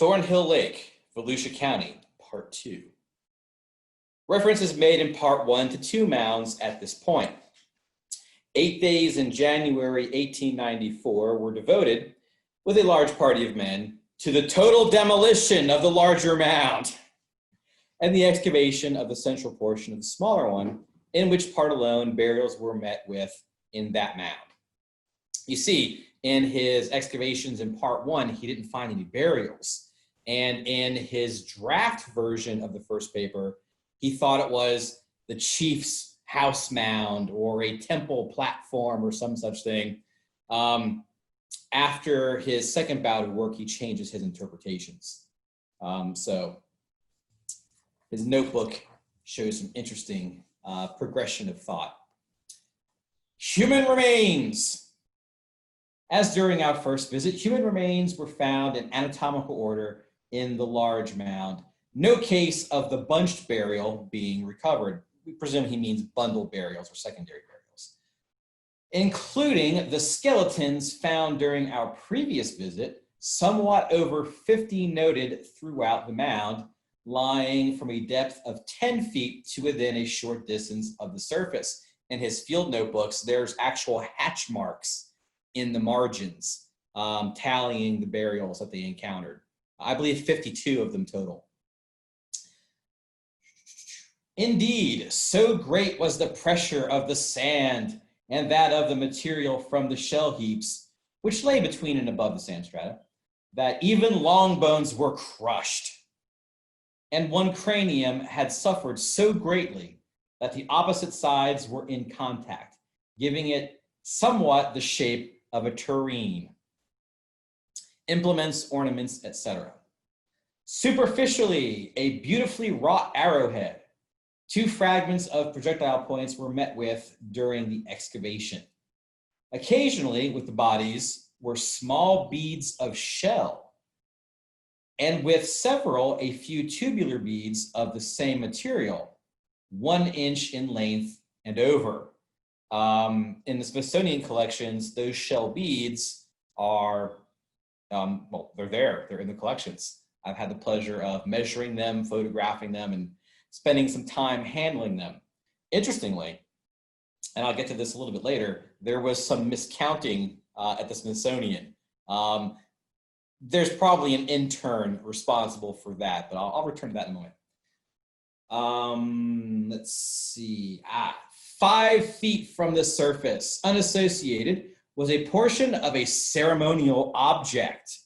Thornhill Lake, Volusia County, Part 2. Reference is made in Part 1 to 2 mounds at this point. 8 days in January 1894 were devoted, with a large party of men, to the total demolition of the larger mound and the excavation of the central portion of the smaller one, in which part alone burials were met with in that mound. You see, in his excavations in Part 1, he didn't find any burials. And in his draft version of the first paper, he thought it was the chief's house mound or a temple platform or some such thing. After his second bout of work, he changes his interpretations. So his notebook shows some interesting progression of thought. Human remains. As during our first visit, human remains were found in anatomical order in the large mound. No case of the bunched burial being recovered. We presume he means bundle burials or secondary burials, including the skeletons found during our previous visit, somewhat over 50 noted throughout the mound, lying from a depth of 10 feet to within a short distance of the surface. In his field notebooks, there's actual hatch marks in the margins, tallying the burials that they encountered. I believe 52 of them total. Indeed, so great was the pressure of the sand and that of the material from the shell heaps, which lay between and above the sand strata, that even long bones were crushed. And one cranium had suffered so greatly that the opposite sides were in contact, giving it somewhat the shape of a tureen. Implements, ornaments, etc. Superficially, a beautifully wrought arrowhead. 2 fragments of projectile points were met with during the excavation. Occasionally, with the bodies, were small beads of shell, and with several, a few tubular beads of the same material, 1 inch in length and over. In the Smithsonian collections, those shell beads are, well, they're in the collections. I've had the pleasure of measuring them, photographing them, and spending some time handling them. Interestingly, and I'll get to this a little bit later, there was some miscounting at the Smithsonian. There's probably an intern responsible for that, but I'll return to that in a moment. Let's see. 5 feet from the surface, unassociated, was a portion of a ceremonial object,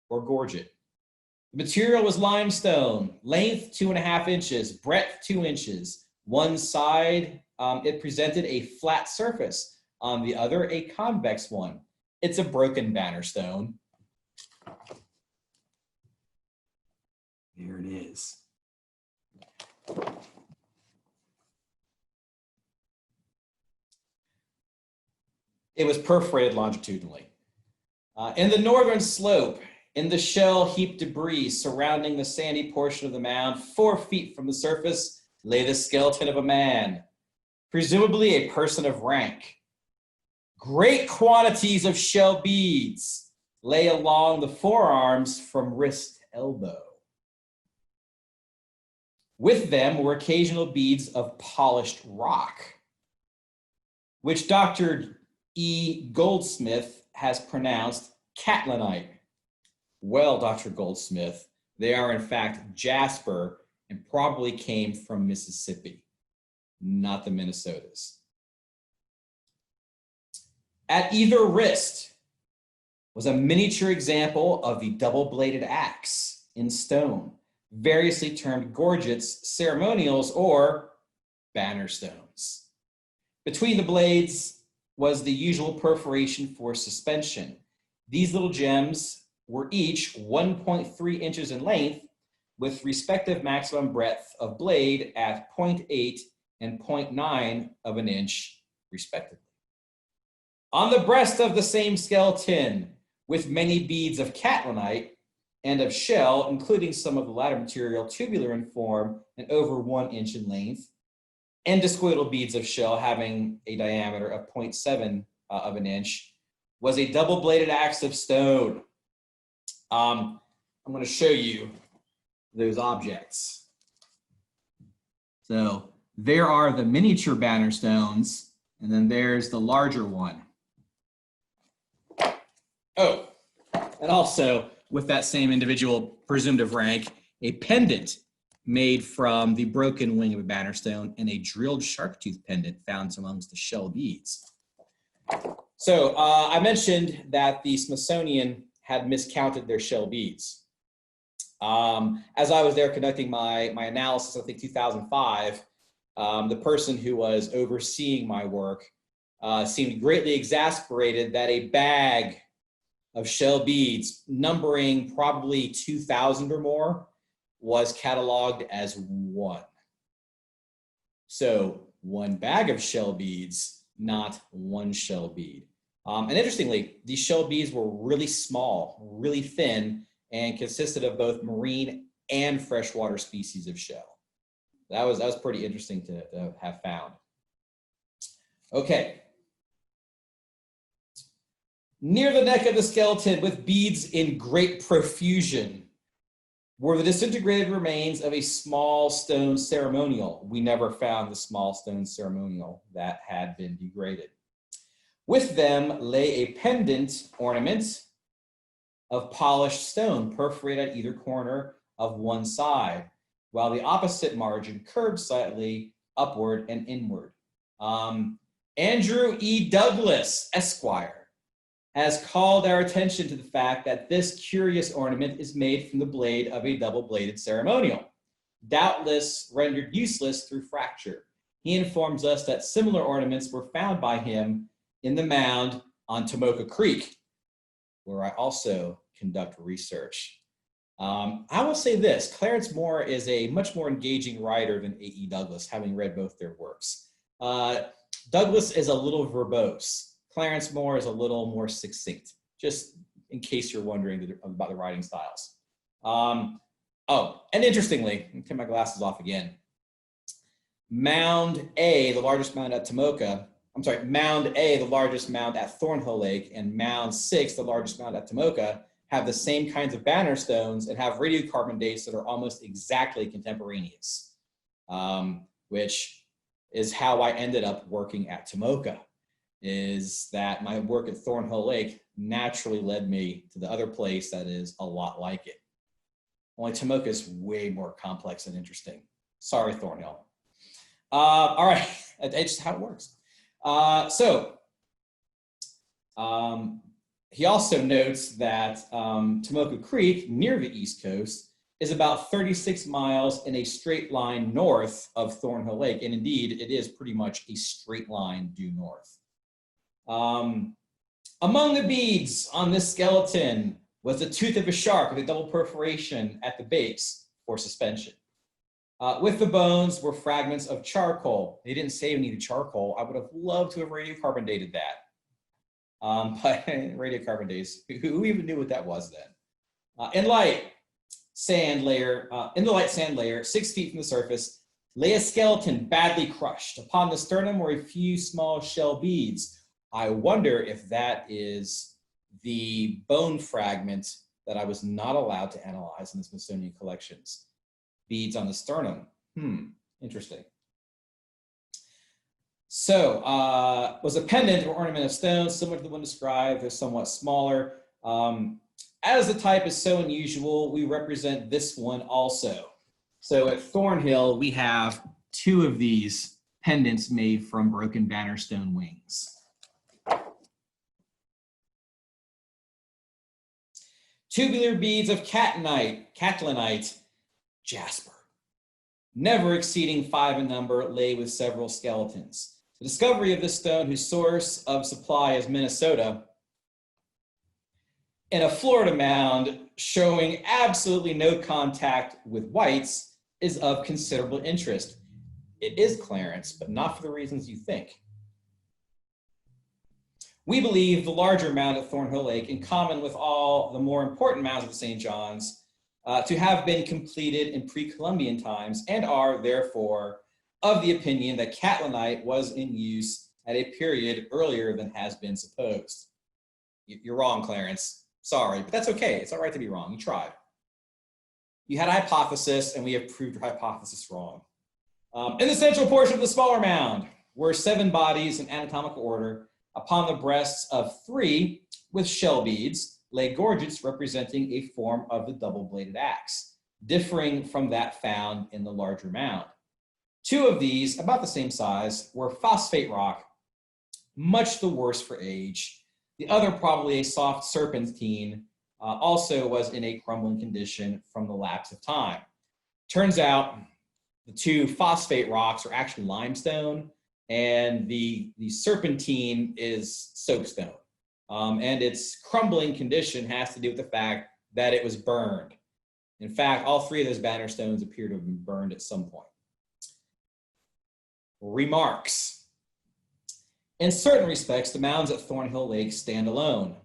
or gorget. The material was limestone, length 2.5 inches, breadth 2 inches. One side, it presented a flat surface. On the other, a convex one. It's a broken banner stone. Here it is. It was perforated longitudinally. In the northern slope, in the shell-heaped debris surrounding the sandy portion of the mound, 4 feet from the surface, lay the skeleton of a man, presumably a person of rank. Great quantities of shell beads lay along the forearms from wrist to elbow. With them were occasional beads of polished rock, which Dr. E. Goldsmith has pronounced catlinite. Well, Dr. Goldsmith, they are in fact jasper and probably came from Mississippi, not the Minnesotas. At either wrist was a miniature example of the double-bladed axe in stone, variously termed gorgets, ceremonials, or banner stones. Between the blades was the usual perforation for suspension. These little gems were each 1.3 inches in length, with respective maximum breadth of blade at 0.8 and 0.9 of an inch, respectively. On the breast of the same skeleton, with many beads of catlinite and of shell, including some of the latter material, tubular in form and over 1 inch in length, endoscoidal beads of shell having a diameter of 0.7 of an inch, was a double-bladed axe of stone. I'm going to show you those objects. So there are the miniature banner stones, and then there's the larger one. Oh, and also with that same individual presumed of rank, a pendant made from the broken wing of a banner stone and a drilled shark tooth pendant found amongst the shell beads. So I mentioned that the Smithsonian had miscounted their shell beads. As I was there conducting my analysis, I think 2005, the person who was overseeing my work seemed greatly exasperated that a bag of shell beads numbering probably 2,000 or more was cataloged as one. So one bag of shell beads, not one shell bead. And interestingly, these shell beads were really small, really thin, and consisted of both marine and freshwater species of shell. That was pretty interesting to have found. Okay. Near the neck of the skeleton with beads in great profusion were the disintegrated remains of a small stone ceremonial. We never found the small stone ceremonial that had been degraded. With them lay a pendant ornament of polished stone perforated at either corner of one side, while the opposite margin curved slightly upward and inward. Andrew E. Douglas, Esquire, has called our attention to the fact that this curious ornament is made from the blade of a double-bladed ceremonial, doubtless rendered useless through fracture. He informs us that similar ornaments were found by him in the mound on Tomoka Creek, where I also conduct research. I will say this, Clarence Moore is a much more engaging writer than A.E. Douglas, having read both their works. Douglas is a little verbose. Clarence Moore is a little more succinct, just in case you're wondering about the writing styles. Oh, and interestingly, let me take my glasses off again. Mound A, the largest mound at Tomoka, Mound A, the largest mound at Thornhill Lake, and Mound 6, the largest mound at Tomoka, have the same kinds of banner stones and have radiocarbon dates that are almost exactly contemporaneous, which is how I ended up working at Tomoka, is that my work at Thornhill Lake naturally led me to the other place that is a lot like it. Only Tomoka is way more complex and interesting. Sorry, Thornhill. All right, it's just how it works. He also notes that Tomoka Creek, near the East Coast, is about 36 miles in a straight line north of Thornhill Lake. And indeed, it is pretty much a straight line due north. Among the beads on this skeleton was the tooth of a shark with a double perforation at the base for suspension. With the bones were fragments of charcoal. They didn't say we needed charcoal. I would have loved to have radiocarbon dated that. But radiocarbon dates, who even knew what that was then? In the light sand layer, 6 feet from the surface, lay a skeleton badly crushed. Upon the sternum were a few small shell beads. I wonder if that is the bone fragment that I was not allowed to analyze in the Smithsonian collections. Beads on the sternum. Interesting. So, was a pendant or ornament of stone similar to the one described, they're somewhat smaller. As the type is so unusual, we represent this one also. So at Thornhill, we have 2 of these pendants made from broken banner stone wings. Tubular beads of catlinite, jasper, never exceeding 5 in number, lay with several skeletons. The discovery of this stone, whose source of supply is Minnesota, in a Florida mound showing absolutely no contact with whites, is of considerable interest. It is Clarence, but not for the reasons you think. We believe the larger mound at Thornhill Lake, in common with all the more important mounds of the St. John's, to have been completed in pre-Columbian times and are, therefore, of the opinion that catlinite was in use at a period earlier than has been supposed. You're wrong, Clarence. Sorry, but that's okay. It's all right to be wrong. You tried. you had a hypothesis, and we have proved your hypothesis wrong. In the central portion of the smaller mound were 7 bodies in anatomical order. Upon the breasts of 3 with shell beads lay gorgets representing a form of the double-bladed axe, differing from that found in the larger mound. 2 of these, about the same size, were phosphate rock, much the worse for age. The other, probably a soft serpentine, also was in a crumbling condition from the lapse of time. Turns out the 2 phosphate rocks are actually limestone, and the serpentine is soapstone. And its crumbling condition has to do with the fact that it was burned. In fact, all 3 of those banner stones appear to have been burned at some point. Remarks. In certain respects, the mounds at Thornhill Lake stand alone.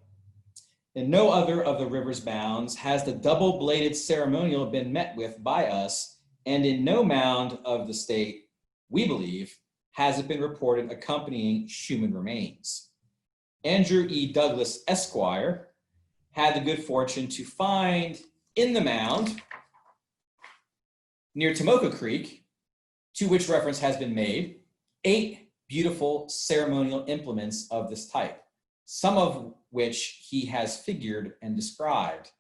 In no other of the river's mounds has the double-bladed ceremonial been met with by us, and in no mound of the state, we believe, has it been reported accompanying human remains. Andrew E. Douglas, Esquire, had the good fortune to find in the mound near Tomoka Creek, to which reference has been made, 8 beautiful ceremonial implements of this type, some of which he has figured and described.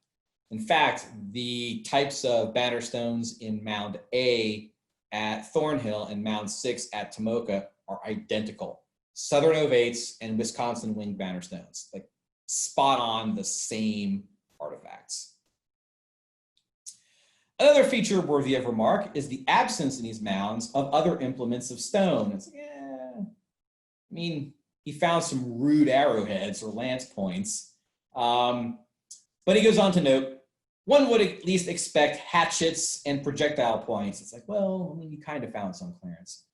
In fact, the types of banner stones in Mound A at Thornhill and Mound 6 at Tomoka are identical. Southern ovates and Wisconsin winged banner stones, like spot on the same artifacts. Another feature worthy of remark is the absence in these mounds of other implements of stone. It's like, I mean, he found some rude arrowheads or lance points. But he goes on to note, one would at least expect hatchets and projectile points. It's like, well, I mean, you kind of found some, Clarence.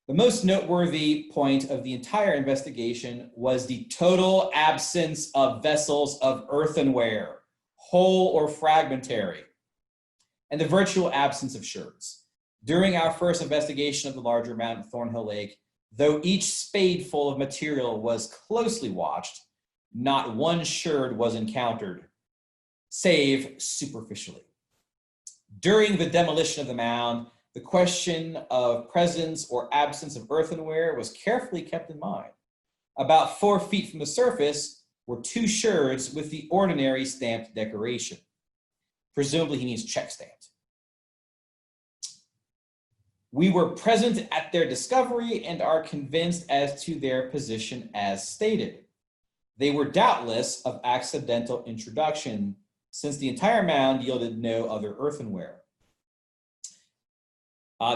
The most noteworthy point of the entire investigation was the total absence of vessels of earthenware, whole or fragmentary, and the virtual absence of sherds. During our first investigation of the larger mound at Thornhill Lake, though each spadeful of material was closely watched, not one sherd was encountered, save superficially. During the demolition of the mound, the question of presence or absence of earthenware was carefully kept in mind. About 4 feet from the surface were 2 sherds with the ordinary stamped decoration. Presumably he means check stamped. We were present at their discovery and are convinced as to their position as stated. They were doubtless of accidental introduction, since the entire mound yielded no other earthenware.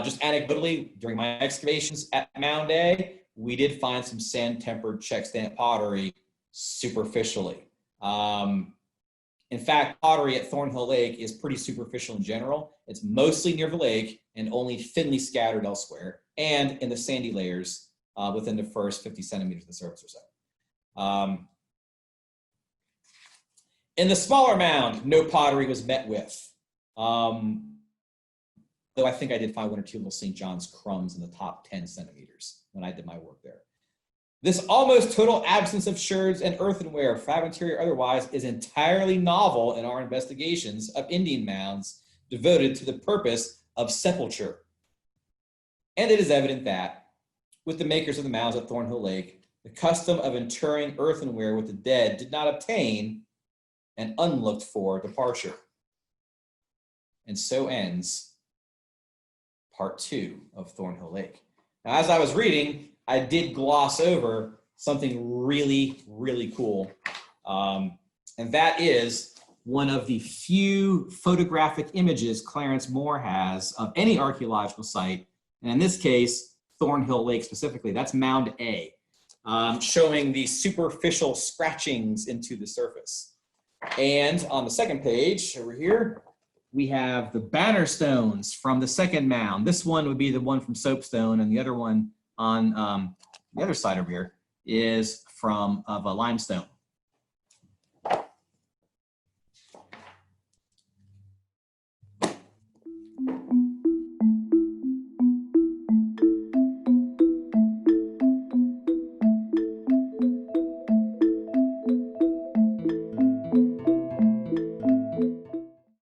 Just anecdotally, during my excavations at Mound A, we did find some sand-tempered check stamp pottery superficially. In fact, pottery at Thornhill Lake is pretty superficial in general. It's mostly near the lake and only thinly scattered elsewhere, and in the sandy layers within the first 50 centimeters of the surface or so. In the smaller mound, no pottery was met with. Though I think I did find 1 or 2 little St. John's crumbs in the top 10 centimeters when I did my work there. This almost total absence of sherds and earthenware, fragmentary or otherwise, is entirely novel in our investigations of Indian mounds devoted to the purpose of sepulture. And it is evident that, with the makers of the mounds at Thornhill Lake, the custom of interring earthenware with the dead did not obtain an unlooked for departure. And so ends part 2 of Thornhill Lake. Now, as I was reading, I did gloss over something really, really cool. And that is one of the few photographic images Clarence Moore has of any archaeological site. And in this case, Thornhill Lake specifically, that's Mound A, showing the superficial scratchings into the surface. And on the second page over here, we have the banner stones from the second mound. This one would be the one from soapstone, and the other one on the other side over here is from a limestone.